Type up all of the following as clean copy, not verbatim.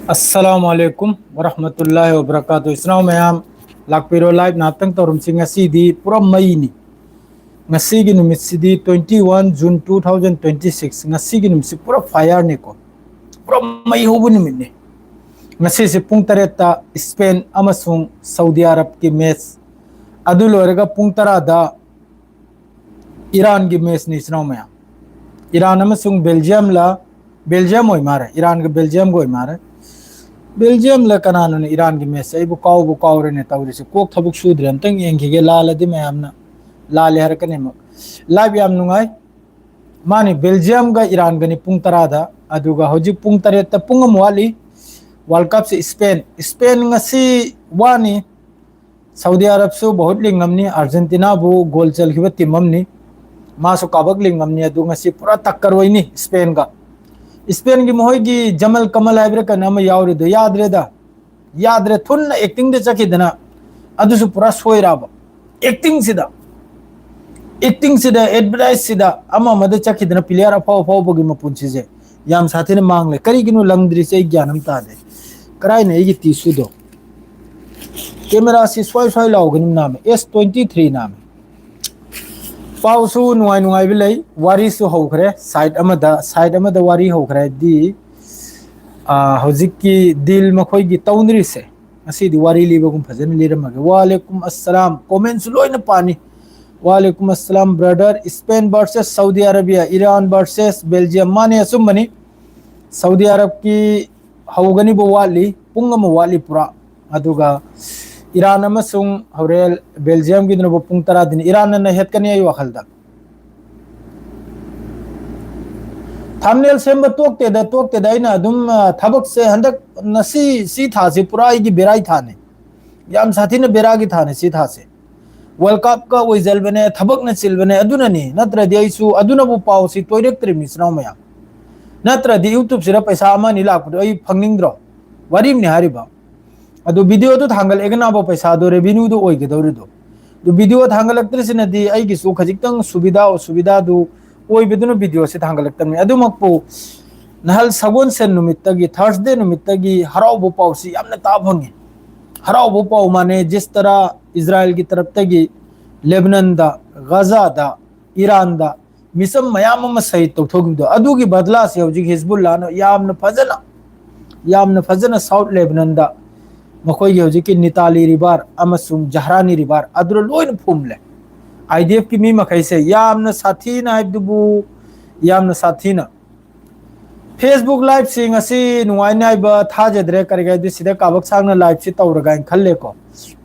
Assalamualaikum warahmatullahi wabarakatuh. Isnaw mayam lakpiro live natang torum singa CD pura May ni. Ngasi ginumit CD 21 June 2026 ngasi ginumit si pura fire ni ko. Pura May hubo nimin ni. Ngasi si pung tareta Spain amasung Saudi Arab ki match. Adulo rega pung tarada Iran ki match ni isnaw mayam. Iran amasung Belgium hoy mare. Iran ke Belgium hoy mare. Belgium la kanano ni Iran ki match ay bukaw re ne tawri se kok thabuk sudre amtang yengki ge lala di mayamna lale har kane mak live yam nungai mani Belgium ga Iran ga ni pung tarada aduga hoji pung tareta pung amwali World Cup se Spain ngasi wani Saudi Arab su bahut lingam ni Argentina bu gol chal khiba timam ni maso kabak lingam ni adu ngasi pura takkar wai ni Spain ga Spain की मोहई की जमल कमल eyebrow का नाम यावरे दो याद रे थुन acting दे चकी दना अदु सु पूरा सोय राबा एक्टिंग सिदा एडवर्टाइज सिदा अमा मदे चकी दना प्लेयर फाव फाव बगी मपुंची जे याम साथे ने मांगले करी किनु लंगद्री से ज्ञानम ता दे कराई ने ये तीसु दो कैमरा से सोय सोय लाउगनि नाम S23 नाम पाउसु नुआई नुआई बिलै वारी सु होखरे साइड अमदा वारी होखरे दी हौजिक की दिल मखोई की तौनरी से असी दी वारी लिबगुम फजन लिरमगे वालेकुम अस्सलाम कमेंट्स लोइन पानी वालेकुम अस्सलाम brother Spain versus Saudi Arabia Iran versus Belgium माने असुमनी सऊदी अरब की हौगनी बो वाली पुंगम वाली पुरा अदुगा Iran amasung Haurel Belgium gi no pung tara din Iran na het kani ay wakhalda thumbnail semba tokte da ina dum thabak se handak nasi si tha se pura gi berai thane yam sathi na beragi thane si tha se World Cup ka oizal bane thabak na chil bane aduna ni natra di aisu aduna bu paw si toirek trimi sraw maya natra di YouTube sira paisa ama ni lak ai phangning dro warim ni hariba अदो video तो थांगल एगना बो पैसा दो revenue दो ओइ गेदो दो video थांगल actress नदी आई की सु खजितंग सुविधा दो ओइ बेदुनो वीडियो से थांगल तमने अदु मकपो नहल सगोन से नुमित्तगी थर्सडे नुमित्तगी हराव बो पाउसी यामने ता भंगे हराव बो पाउ माने जिस तरह इजराइल की तरफ तगी लेबनान दा गजा दा ईरान दा मिसम मयाम म सही तो थोगिदो अदु की बदला से हौजी हिजबुल्लाह न यामने फजना साउथ लेबनान दा मकोई हौजी की निताली रिबार अमसुम जहरानी रिबार अदुर लोइन फुमले IDF की मी मखै से यामन साथीना हाइबदुबु यामन साथीना Facebook live सिंग असि नुवाइ नाइब थाजद्रे करगे दिसिदा काबक सांगना live सि तौरगा खल्ले को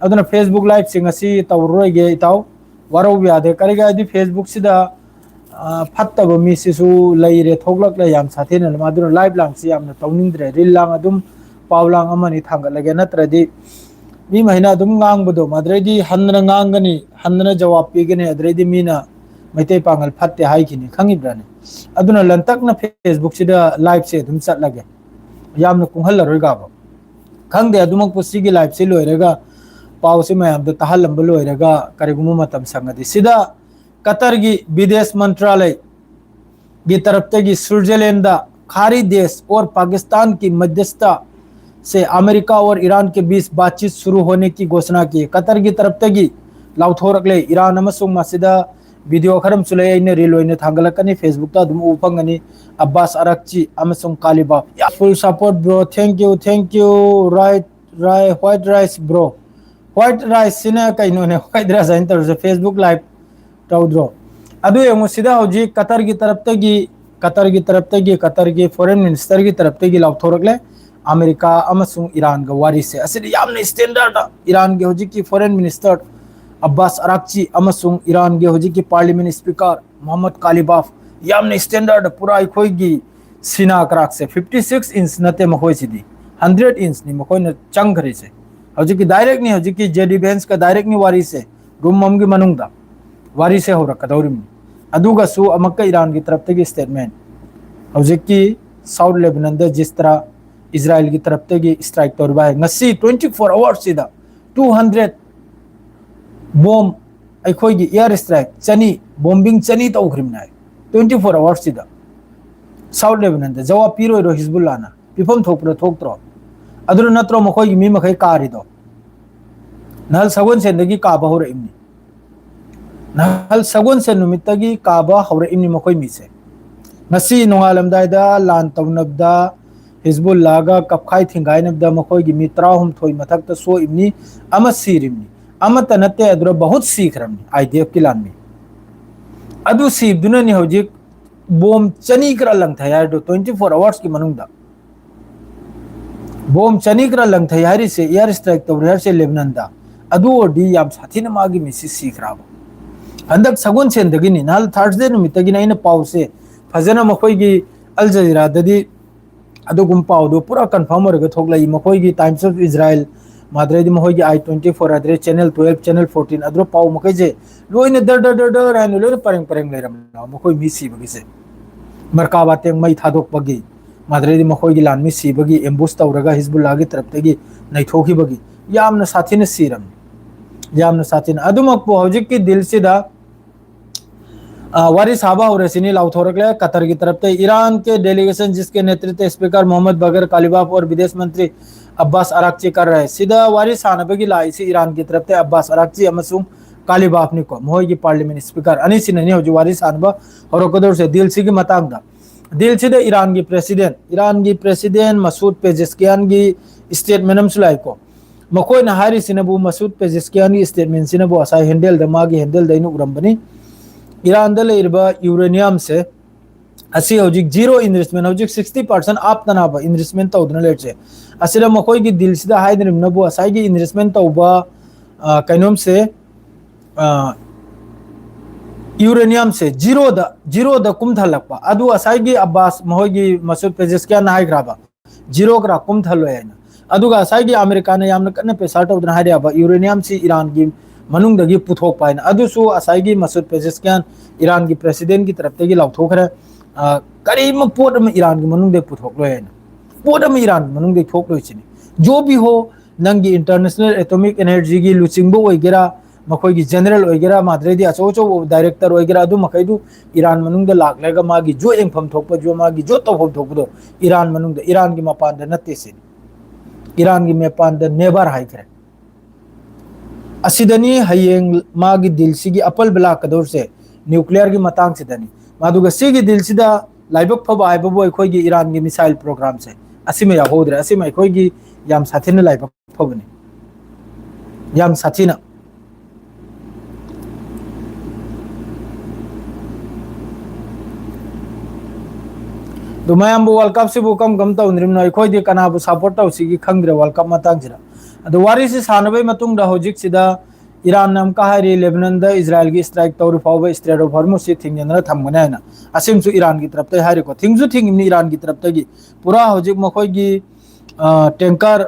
अदुना Facebook live सिंग असि तौरोगे इताउ वरो बियादे करगे दि Facebook सिदा फत्तब मी सिसु लैरे थोगलक ले याम साथीना मादुना live लांग सि यामन तौनिंद्रे रिल लांग अदुम पावलांग अमनी थांगलगे नत्रदि मी महीना दुम गांगबदो मद्रेदि हन्ना गांगनी हन्ना जवाब पीगने अद्रेदि मीना मैते पांगल फत्ते हाइखिनि खंगिब्राने अदुना लंतकना फेसबुक सिदा लाइव से दुम चटलगे यामन कुंहल रोइगाबो खंगदे अदुमक पुसिगी लाइव से लोइरेगा पाव से मयाम द तहलंब लोइरेगा करिगुम मतम संगदि सिदा कतर की विदेश मंत्रालय की तरफ तगी स्विट्जरलैंड दा खारी देश और पाकिस्तान की मध्यस्थता से अमेरिका और ईरान के बीच बातचीत शुरू होने की घोषणा की कतर की तरफ तगी लाउथोरकले ईरान अमसुंग मासिदा वीडियो खरम सुले ने रील ओइने थांगलकनी फेसबुक ता दुम उफंगनी अब्बास अरकची अमसुंग कालिबा full support bro thank you right white rice bro white rice सिने कइनो ने व्हाइट राइस इंटर से फेसबुक लाइव तौद्रो अदु यमु सिदा होजी कतर की फॉरेन मिनिस्टर की तरफ तगी लाउथोरकले अमेरिका अमसुंग ईरान का वारी से असि यामने स्टैंडर्ड ईरान के होजी की फॉरेन मिनिस्टर अब्बास अराक्ची अमसुंग ईरान के होजी की पार्लियामेंट स्पीकर मोहम्मद कालिबाफ यामने स्टैंडर्ड पूरा इखोई की सीना कराक से 56 इंच नते मखोई सिदी 100 इंच नि मखोई न चंग करे से होजी की डायरेक्ट नि होजी की जेडी बेंस का डायरेक्ट नि वारी से रूम मम की मनुंगदा वारी से हो रखा दौरिम अदुगा सु अमक्का ईरान की तरफ तक स्टेटमेंट होजी की साउथ लेबनान द जिस तरह इजराइल की तरफ तक स्ट्राइक तौरबा है ngasi 24 आवर्स सिदा 200 बॉम्ब अखोई की एयर स्ट्राइक चनी बॉम्बिंग चनी तौखरिमना 24 आवर्स सिदा साउथ लेबनान द जवाब पिरोइरो हिजबुल्लाह ना पिफम थोकप्रो थोकत्रो अदुर नत्रो मखोई मी मखै कारिदो नहल सगोन सेंदगी काबा होरइमनी नहल सगोन से नुमित्तगी काबा होरइमनी मखोई मीसे ngasi nongalamdaida lan tawnabda hizbullaga kapkhai thingainabda mokhoigi mi 30 mathakta so imni ama sirimni ama tanate adura bahut sikhramni idf ki lanmi adu sibduna ni hojik bom chani kra langthayar do 24 hours ki manungda bom chani kra langthayari se air strike tawrihar se lebanon da adu odi yam sathina magi misi sikhraba andak sagun sendagini nal thursday numitagina ina pause फजना मखोई अल जजीरा ददी अदुगुम पाउदो पूरा confirm होरगा थोगलाई मखोई Times of Israel माद्रेदी मखोई I-24 अदरे channel 12 channel 14 अदरो पाउ मखै जे लोइने दर दर दर दर हाइन लोइने परंग परंग लेरम मखोई मी सीबगी से मरकाबा तेंग मै थादोक बगी माद्रेदी मखोई लान मी सीबगी एम्बुश तौरगा हिजबुल्लाह की तरफ तगी नैथोखी बगी यामना साथीने सीरम यामना साथीने अदुमकपो हौजिक की दिल सिदा वारिस हाबा हो रसीनी लाउथोरकले कतर की तरफ से ईरान के डेलीगेशन जिसके नेतृत्व स्पीकर मोहम्मद बगर कालिबाफ और विदेश मंत्री अब्बास अराक्ची कर रहे सीधा वारिस हानबगी लाई से ईरान की तरफ से अब्बास अराक्ची अमसुम कालिबाफ ने को मोहगी पार्लियामेंट स्पीकर अनिसी ने हो जो वारिस हानबा होरकदर से दिलसी की मतांगदा दिलसी दे ईरान की प्रेसिडेंट मसूद पेजेस्कियान की स्टेटमेंट हम सुलाई को मकोय ना हारी सिनबु मसूद पेजेस्कियान की स्टेटमेंट सिनबु असाई हैंडल द मागी हैंडल द इनु उरंबनी ईरान यूरेनियम से असी हौजिक जीरो इन्वेस्टमेंट हौजिक 60% आप तनाब इन्वेस्टमेंट तौदना लेचे असिरा मखोई की दिल सिदा हाइदन नबु असाई की इन्वेस्टमेंट तौबा कैनोम से यूरेनियम से जीरो द कुमथलकपा अदु असाई की अब्बास महोई की मसूद पेजेस्कियान हाइग्राबा जीरो ग्रा कुमथलोयना अदुगा असाई की अमेरिका ने यामन कन्ने पैसा तौदना हाइराबा यूरेनियम से ईरान की मनुंगदगी पुथोक पाइन अदुसु असाईगी मसूद पेजेस्कियान ईरान की प्रेसिडेंट की तरफ तेगी लाउथोखरे करीम पोट में ईरान की मनुंगदे पुथोक लोयन पोट में ईरान मनुंगदे थोक लोइचिनी जो भी हो नंगी इंटरनेशनल एटॉमिक एनर्जी की लुचिंगबो ओइगेरा मखोई की जनरल ओइगेरा माद्रेदी अचोचो डायरेक्टर ओइगेरा अदु मखैदु ईरान मनुंगदे लाखलेगा मागी जो एंगफम थोकप जो मागी जो तोफम थोकदो ईरान मनुंगदे ईरान की मपान द नत्ते से ईरान की मपान द नेवर हाइकरे असिदनी हयेंग मागी दिलसी की अपल बला कदोर से न्यूक्लियर की मतांग सिदनी मादुगा सिगी दिलसिदा लाइबक फबा आइबबो अखोई की ईरान की मिसाइल प्रोग्राम से असिमे याहोद्रे असिमे अखोई की याम साथिन लाइबक फबने याम साथिना दुमयाम वर्ल्ड कप से कम कम तौनरिमना अखोई दि कनाबु सपोर्ट तौसिगी खंग्रे वर्ल्ड कप मतांग जिरा अदो वारी से सानबे मतुंग होजिक सिदा ईरान नाम का हारी लेबनान द इजराइल की स्ट्राइक तौर फाव स्ट्रेट ऑफ हॉर्मुज से थिंगना थमगना है ना असिम सु ईरान की तरफ ते हारी को थिंगजु थिंग ईरान की तरफ तगी पूरा होजिक मखोई की टैंकर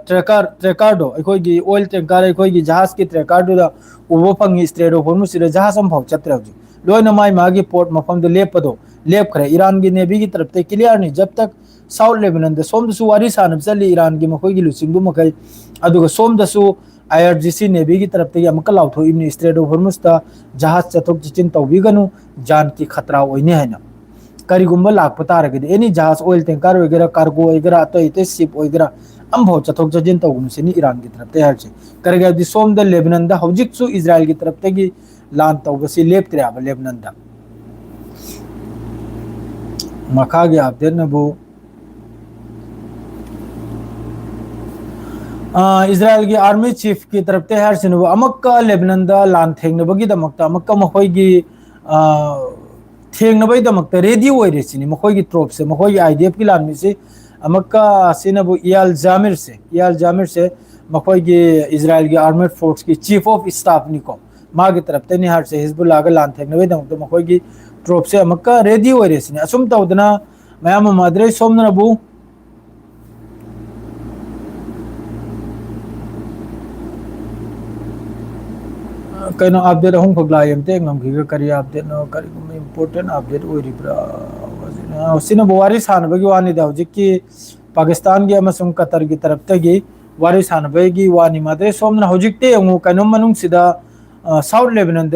ट्रैकार्डो अखोई की ऑयल टैंकर अखोई की जहाज की ट्रैकार्डो दा उबो फंगी स्ट्रेट ऑफ हॉर्मुज से जहाज हम फाव चत्रे होजिक लोइना माई मागी पोर्ट मफम द लेपदो लेप खरे ईरान की नेवी की तरफ ते क्लियर नहीं जब तक साउथ लेबनान द सोम दसु वारी सानब चली ईरान की मखोई की लुचिंगबु मखै अदुगा सोम दसु IRGC नेवी की तरफ ते अमका लाउथो इमनी स्ट्रेट ऑफ हॉर्मुज ता जहाज चथोक चिचिन तौबिगनु जान की खतरा ओइने हैना करिगुम्बा लाख तारगदि एनी जहाज ऑयल टैंकर वगैरह कार्गो वगैरह अतै शिप वगैरह अम्भो चथोक चजिन तौगुनु सेनी ईरान की तरफ ते हरचे करगा दि सोम द लेबनान द हौजिक सु इजराइल की तरफ ते लान तौबसी लेपत्रे अब लेबनान द मखा गे अपडेट नबु इजराइल की आर्मी चीफ की तरफ ते हर सिनु अमक्का लेबनान द लान थेंगनबगी दमक्ता अमक्का मखोई की थेंगनबई दमक्ता रेडी ओइरेसिनी मखोई की ट्रोप से मखोई आईडीएफ की लान में से अमक्का सिनबु इयाल जामिर से मखोई की इजराइल की आर्मेड फोर्स की चीफ ऑफ स्टाफ निको मा की तरफ ते निहार से हिजबुल्लाह का लान थेंगनबई दमक्ता मखोई की ट्रोप से अमक्का रेडी ओइरेसिनी असुम तौदना मयाम माद्रे सोमनबु कहीं अपडेट हम खगलायमते ngam kari update no kari important update ओइरिब्रा सिना बोवारी सानबगी वानी दा हौजिकि पाकिस्तान की अमसुंग कतर की तरफ तगी वारी सानबगी वानी मादे सोमना हौजिकते यंगु कनो मनुंग सिदा साउथ लेबनान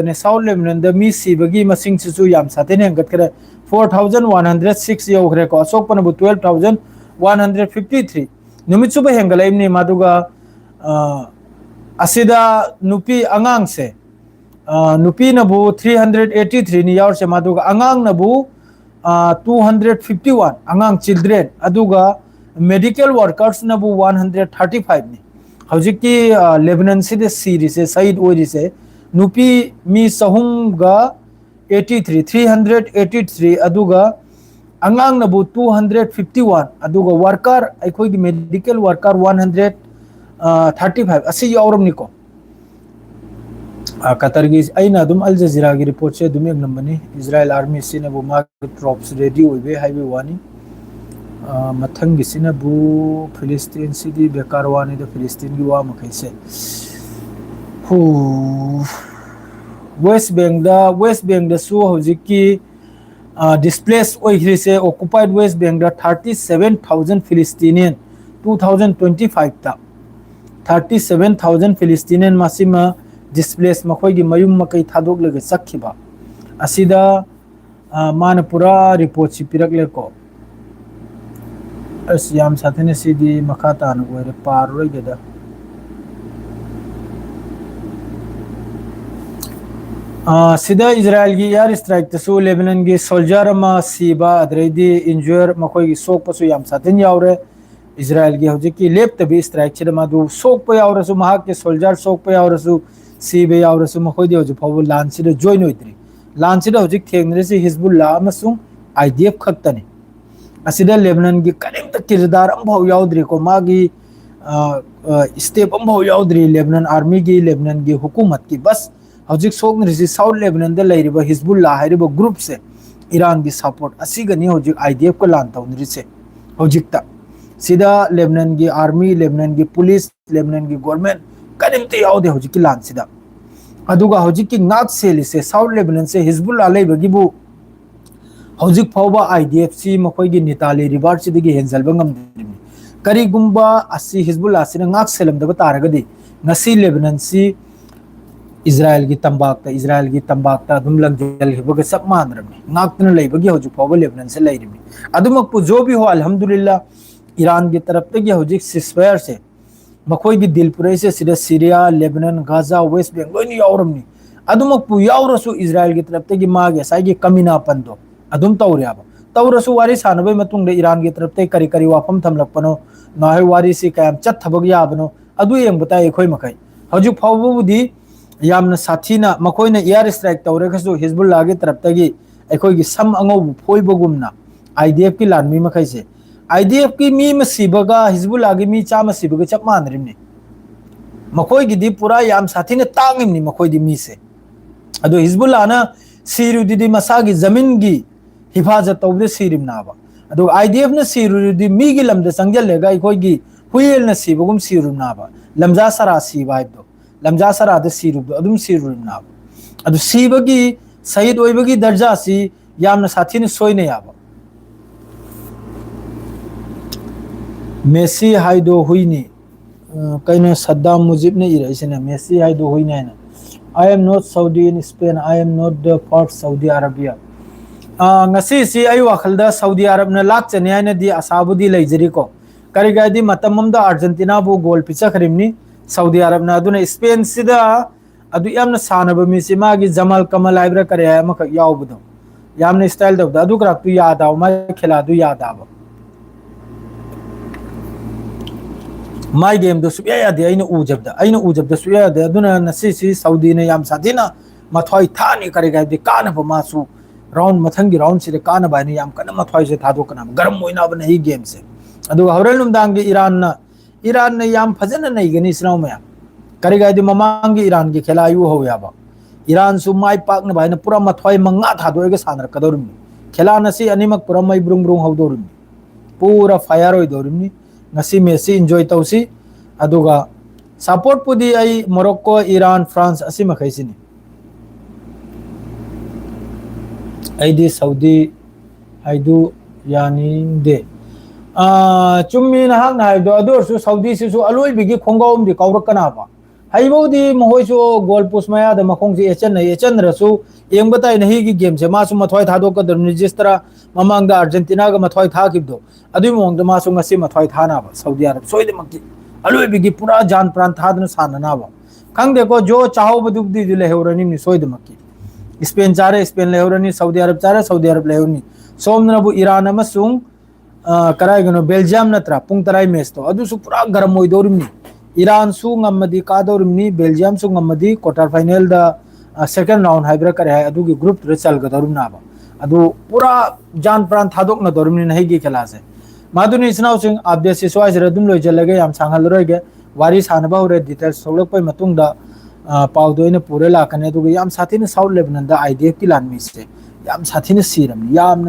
द मी सिबगी मसिंग सिसु याम साथेने हंगत करे 4106 यौग्रे को अशोक पनबु 12153 नुमित सुबह हेंगलाइमनी मादुगा असिदा नुपी अंगांग से नुपी नबु 383 नि यावर से मादुगा अंगांग नबु 251 अंगांग चिल्ड्रेन अदुगा मेडिकल वर्कर्स नबु 135 नि हौजिक की लेबनान से सीरी से शहीद ओरी से नुपी मी सहूंगा 83 383 अदुगा अंगांग नबु 251 अदुगा वर्कर अखोई की मेडिकल वर्कर 135 असी यावरमनी को कतर की अल जजीरा की रिपोर्ट से एक नंबरनी इजराइल आर्मी से ट्रॉप्स रेडी होबे हाइबे वानी मथंग सिनबु फिलिस्तीन सिदी बेकार वानी द फिलिस्तीन की वा मखै से वेस्ट बैंक द सु हौजिक की डिस्प्लेस ओइह्रि से ऑक्युपाइड वेस्ट बैंक द 37,000 फिलिस्तीनियन 2025 ता 37,000 फिलिस्तीनियन मासिमा डिस्प्लेस मखोई की मयुम मकई थादोक लगे सखिबा असिदा मान पूरा रिपोर्ट सी पिरकले को अस याम साथने सीधी मखातान ओरे पार रोइगेदा सिदा इजराइल की एयर स्ट्राइक तसु लेबनान की सोल्जर मा सीबा अदरेदी इंजर मखोई की सोक पसु याम साथन यावरे इजराइल की हौजिक की लेप तबी स्ट्राइक छिदा मादु सोक प यावरसु महाक के सोल्जर सोक प यावरसु सीबे यावरसु मखोई दि हौजिक फावु लान सिदा जॉइन होइद्रि लान सिदा हौजिक थेंगरे से हिजबुल्लाह अमसुंग आईडीएफ खक्तने असिदा लेबनान की करेंट किरदार अमभाव यावद्रि को मागी स्टेप अमभाव यावद्रि लेबनान आर्मी की लेबनान की हुकूमत की बस हौजिक सोकनरिसि साउथ लेबनान द लैरिबा हिजबुल्लाह हाइरिबा ग्रुप से ईरान की सपोर्ट असिगनी हौजिक आईडीएफ को लान तौनरिसे हौजिक ता सिदा लेबनान की आर्मी लेबनान की पुलिस लेबनान की गवर्नमेंट करिमत यावदे हौजिक की लान सिदा अदुगा हौजिक की नाक सेलिसे साउथ लेबनान से हिजबुल्लाह लैबगिबु हौजिक फावबा आईडीएफ सी मखोई की निताली रिवार्ड सिदगी हेंजलबा ngam करिगुंबा असि हिजबुल्लाह सिना नाक सेलमदबा तारगदि ngasi लेबनान सी इजराइल की तंबाकता अदुम लंगजल हिबग सब मानरमनी नाकतन लैबगी हौजिक फावबा लेबनान से लैरिमनी अदुमकपु जो भी हो अल्हम्दुलिल्लाह ईरान की तरफ तक हौजिक सिस्फायर से मखोई की दिलपुरै से सिदा Syria Lebanon Gaza West Bank लोइनी यावरमनी अदुमकपु यावरसु इजराइल की तरफ तक मागे साइगी कमीना पंदो अदुम तौरियाबा तौरसु वारी सानबे मतुंग ईरान की तरफ तक करी करी वाफम थमलकपनो नाहे वारी से कायम चथबग याबनो अदु येंबता एखोई मखै हौजिक फावबुदी यामना साथीना मखोइना एयर स्ट्राइक तौरगसु हिजबुल्लाह की तरफ तक एखोई की सम अंगौ फोइबगुमना आईडीएफ की लानमी मखै से आईडीएफ की मी मसीबगा हिजबुल्लाह की मी चा मसीबगा चप मानरिमनी मखोई की दी पूरा याम साथीने तांगिमनी मखोई दी मी से अदो हिजबुल्लाह ना सीरुदी मसा की जमीन की हिफाजत तौबदे सीरिमनाबा अदो आईडीएफ ने सीरुदी मी की लमदे संजलेगा एखोई की हुइल न सीबगुम सीरुमनाबा लमजा सरा सीबा दो लमजा सरा दे सीरुब अदुम सीरुमनाबा अदो सीबगी शहीद ओइबगी दर्जा सी यामना साथीने सोइने याबा मेसी हाइदो हुईनी कहीं सद्दाम मुजिब ने इरेसने मेसी हाइदो हुईने ना I am not Saudi in Spain I am not the part Saudi Arabia ngasi si ai wakhalda saudi arab na lak chaniya na di asabudi leijeri ko kariga di matamam da argentina bu gol picha khrimni saudi arab na aduna spain sida adu yamna sanaba mi si magi jamal kamal ibra kare ma yawbudo yamna style da adu krak tu yaad aw ma khila du yaad aw my game दो सुया यादे आइना उजबदा सुया यादे अदुना नसी सी Saudi ने याम सादिना मथोई थानी करेगा दे कान बमासु राउंड मथंगी राउंड से कान बाने याम कन मथोई से थादो कना गरम मोइना बने ही गेम से अदु हौरल नुमदांग के ईरान ने याम फजन नहीं गनी इस्लाम में करेगा दे ममांग ईरान के खिलायु हो याबा ईरान सु माई पाक न बाने पूरा मथोई मंगा थादो के सानर कदोरमी खिला नसी अनिमक पूरा मई ब्रुंग ब्रुंग हौदोरमी पूरा फायर होई दोरमी ngasi Messi enjoy tausi aduga support pudi ai Morocco Iran France asima khaisini aidi Saudi aidu yani de chummi na hak na do adur su Saudi su aloi bigi khongawum di kawrak kana ba हाइबोदी महोइसो गोल पुस मया the मखोंग से एचन रसु Young बताई नहीं की game से मासु मथवाई थादो का दरम जिस तरह ममांग दा अर्जेंटीना का मथवाई था किबदो अदुई मोंग द मासु ngasi मथवाई थाना बा सऊदी अरब सोइद मक्की अलुई बिगी पूरा जान प्राण थादन सानना बा खंग देखो जो चाहो बदुबदी दिले हेवरनी नि सोइद मक्की स्पेन चारे स्पेन लेहरनी सऊदी अरब चारे सऊदी अरब लेहरनी सोमनबु ईरान अमसुंग कराइगनो बेल्जियम नत्रा पुंग तराई मैच तो अदुसु पूरा गरम मोइदोरिमनी ईरान सु ngमदी कादोरिमनी बेल्जियम सु ngमदी क्वार्टर फाइनल द सेकंड राउंड हाइब्रा करे है अदुगी ग्रुप रे चल गदरुमना बा अदु पूरा जान प्राण थादोक न दोरिमनी नहीं की खेला से मादुनी इसनाउ सिंह अपडेट से स्वाइस रदुम लोइ जलगे याम सांगल रोइगे वारी सानबा होरे डिटेल्स सोलक पय मतुंग दा पाउदोइने पूरे लाकने अदुगी याम साथीने साउथ लेबनन दा आईडीएफ की लानमी से याम साथीने सीरम याम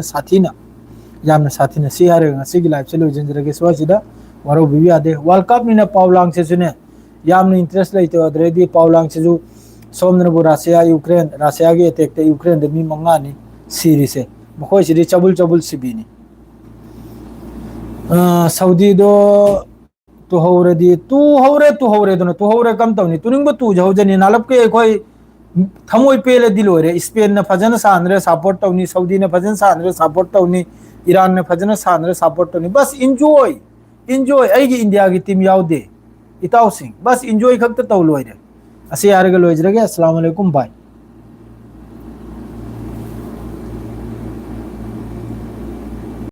साथीने सी हारे ngasi लाइव चलो जंजरगे स्वासिदा वारो बिबी आदे वर्ल्ड कप नि पाउलांग से सुने याम इंटरेस्ट लेते अदरेदी पाउलांग से जो सोमनबु रशिया की अटैक ते यूक्रेन दे मी मंगा नि सीरीज से मखोय सिरी चबुल सिबीनी सऊदी दो तु हौरे कम तौनी तुनिंग तु जौजनी नालब के कोई थमोय पेले दिलोरे स्पेन ने फजन सानरे सपोर्ट तौनी सऊदी ने फजन सानरे सपोर्ट तौनी ईरान ने फजन सानरे सपोर्ट तौनी बस इंजॉय आईगी इंडिया की टीम याउदे इताउ सिंह बस इंजॉय खक्त तौ लोइरे असे यारगे लोइजरगे अस्सलाम वालेकुम बाय।